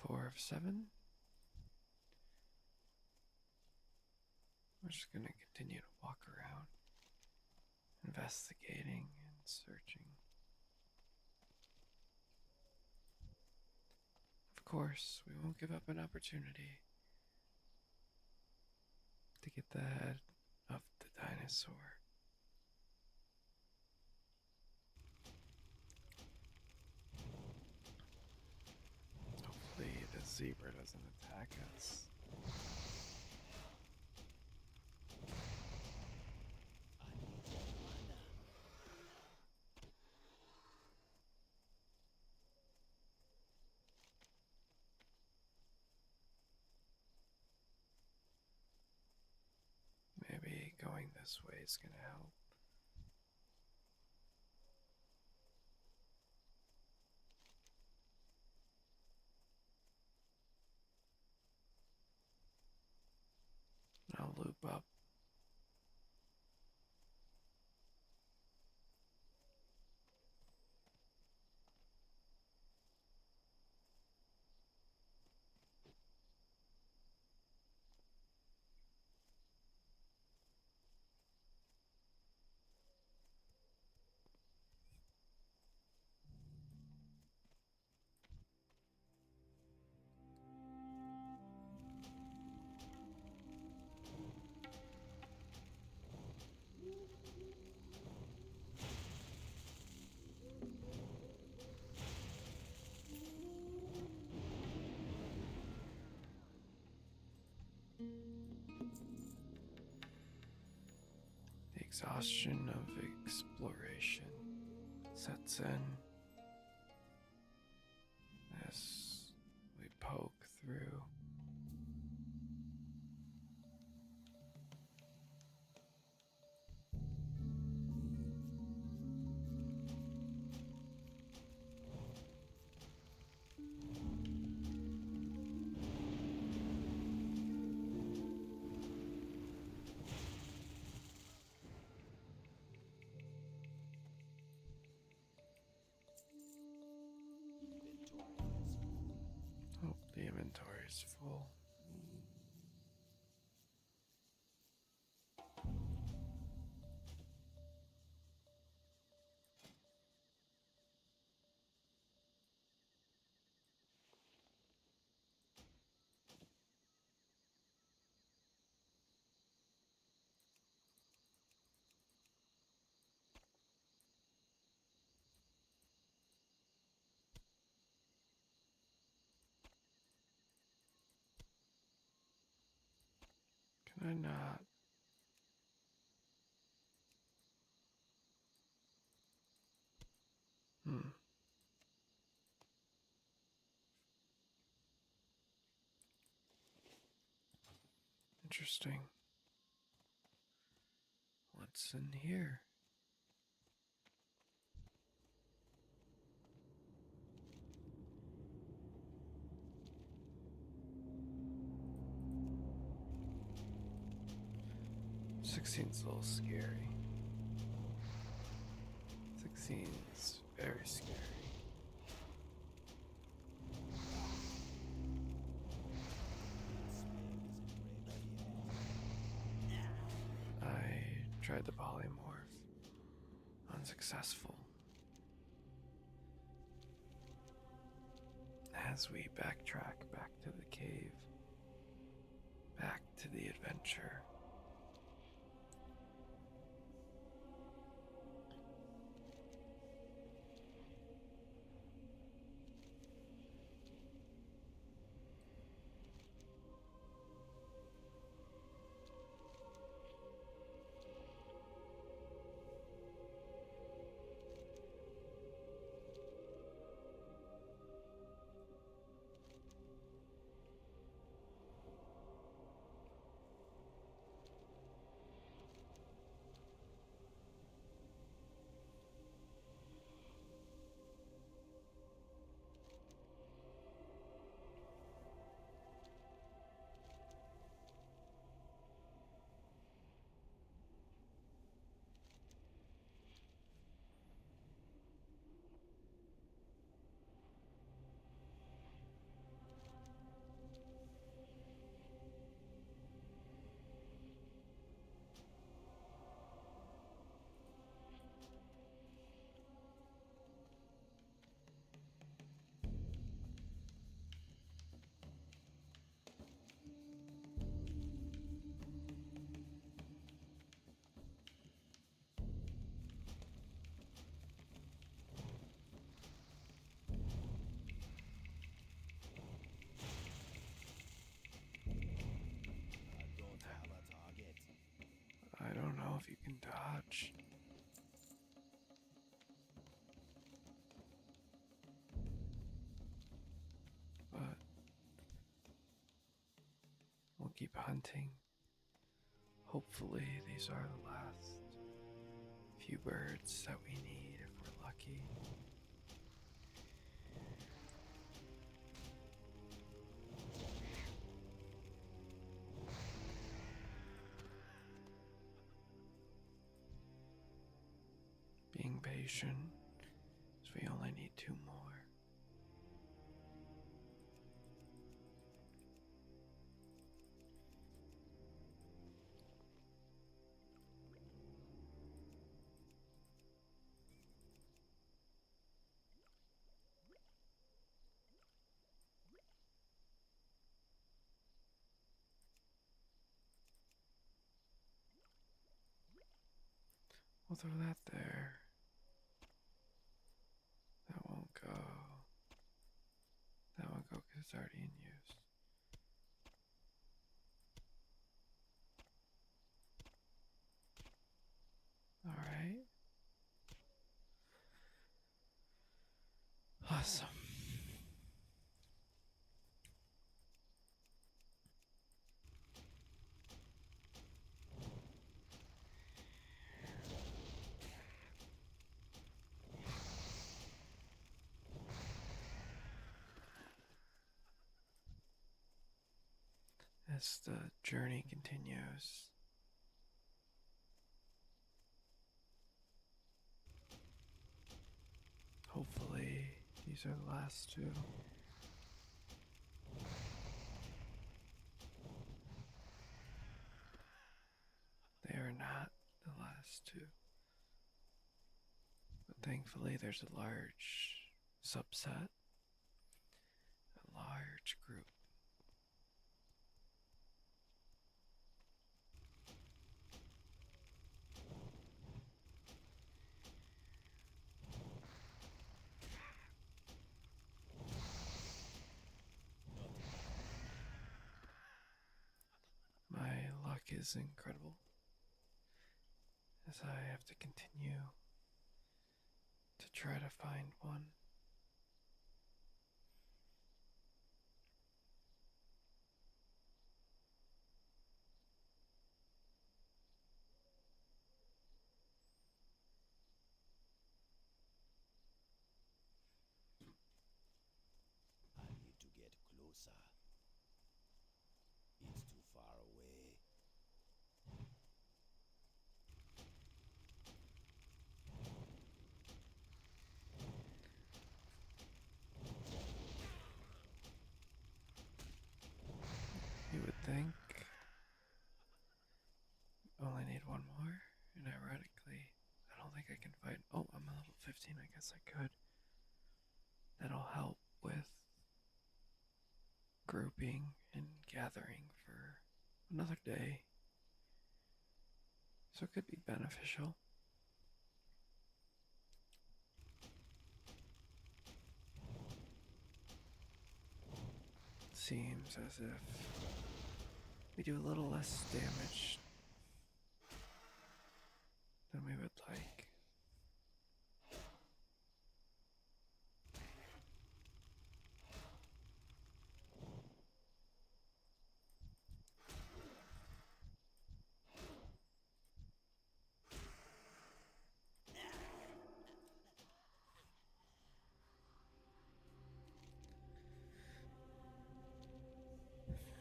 4 of 7. We're just gonna continue to walk around, investigating and searching. Of course, we won't give up an opportunity to get the head of the dinosaur. Hopefully, the zebra doesn't attack us. I need more mana. Maybe going this way is gonna help. I'll loop up. The exhaustion of exploration sets in as we poke through. Inventory is full. Hope the inventory is full. Can I not? Hmm. Interesting. What's in here? Sixteen's a little scary. 16's very scary. I tried the polymorph. Unsuccessful. As we backtrack back to the cave, back to the adventure. much. But we'll keep hunting. Hopefully, these are the last few birds that we need if we're lucky. Being patient, as we only need 2 more. We'll throw that there. That won't go. That won't go because it's already in use. Alright. Awesome. As the journey continues, hopefully these are the last 2. They are not the last 2. But thankfully there's a large subset, a large group. My luck is incredible as I have to continue to try to find one. I need to get closer. It's too far away. You would think only need 1 more, and ironically, I don't think I can fight. Oh, I'm a level 15, I guess I could. That'll help with grouping and gathering for another day. So it could be beneficial. Seems as if we do a little less damage than we would like.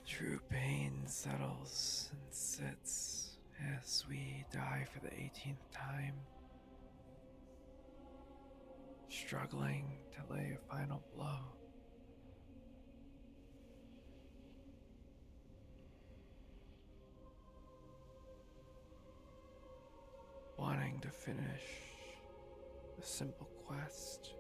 True pain settles and sits as we die for the 18th time, struggling to lay a final blow. Wanting to finish a simple quest.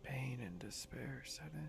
Pain and despair set in.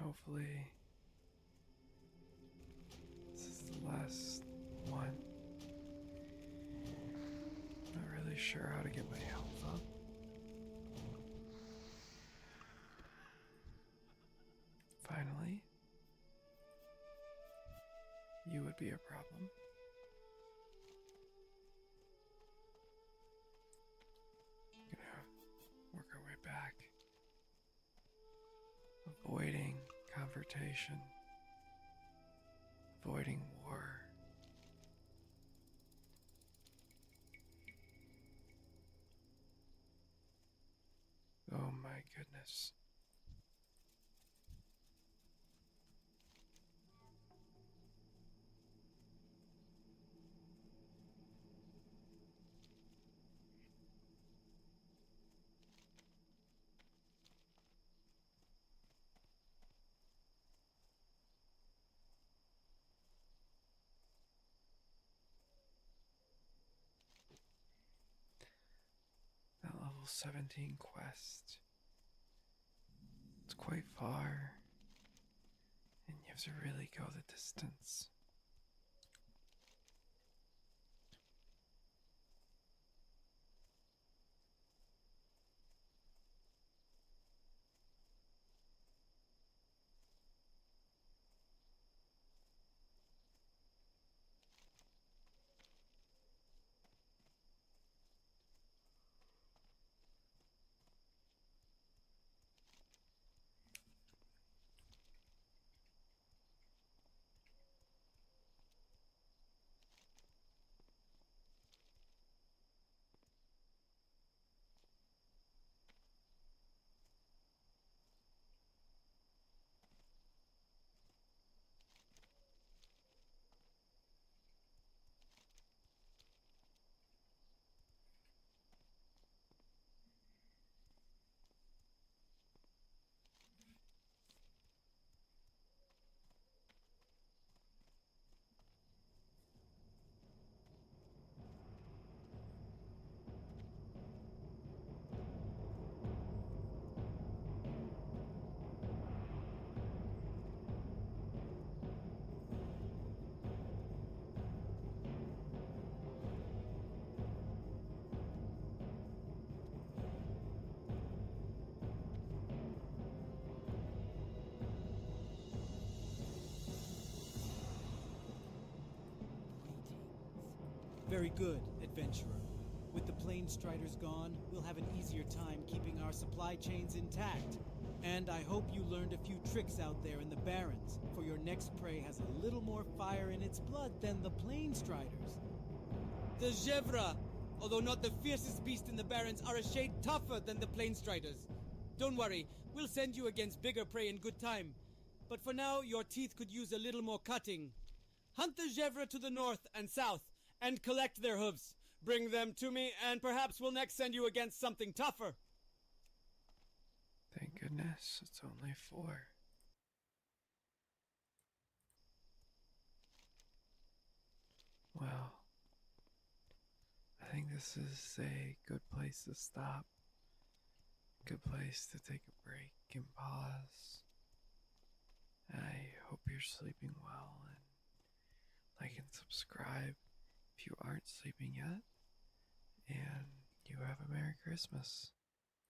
Hopefully, this is the last one. Not really sure how to get my health up. Finally, you would be a problem. Gonna work our way back. Avoiding confrontation. Avoiding war. Oh my goodness. That level 17 quest. It's quite far, and you have to really go the distance. Very good, adventurer. With the plane striders gone, we'll have an easier time keeping our supply chains intact. And I hope you learned a few tricks out there in the Barrens, for your next prey has a little more fire in its blood than the plane striders. The Gevra, although not the fiercest beast in the Barrens, are a shade tougher than the plane striders. Don't worry, we'll send you against bigger prey in good time. But for now, your teeth could use a little more cutting. Hunt the Gevra to the north and south, and collect their hooves. Bring them to me, and perhaps we'll next send you against something tougher. Thank goodness it's only 4. Well, I think this is a good place to stop. Good place to take a break and pause. I hope you're sleeping well, and like and subscribe if you aren't sleeping yet. And you have a Merry Christmas.